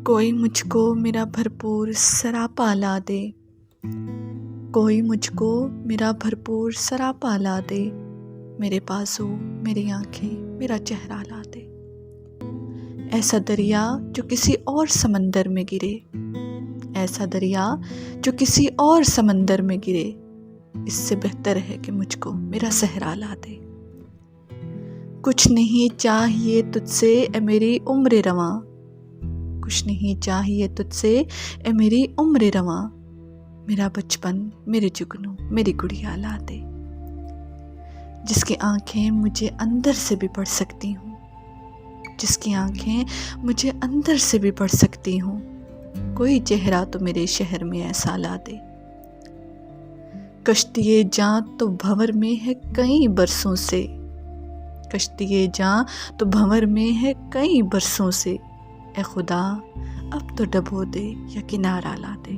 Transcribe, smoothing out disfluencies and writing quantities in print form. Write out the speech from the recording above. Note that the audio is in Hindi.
कोई मुझको मेरा भरपूर सरापा ला दे, कोई मुझको मेरा भरपूर सरापा ला दे, मेरे पास हो मेरी आंखें मेरा चेहरा ला दे। ऐसा दरिया जो किसी और समंदर में गिरे, ऐसा दरिया जो किसी और समंदर में गिरे, इससे बेहतर है कि मुझको मेरा सहरा ला दे। कुछ नहीं चाहिए तुझसे ए मेरी उम्र रवां, कुछ नहीं चाहिए तुझसे ए मेरी उम्र रवां, मेरा बचपन मेरे जुगनू मेरी गुड़िया ला दे। जिसकी आंखें मुझे अंदर से भी पढ़ सकती हूँ, जिसकी आंखें मुझे अंदर से भी पढ़ सकती हूँ, कोई चेहरा तो मेरे शहर में ऐसा ला दे। कश्तिए जां तो भंवर में है कई बरसों से, कश्तिए जां तो भंवर में है कई बरसों से, ए खुदा अब तो डबो दे या किनारा ला दे।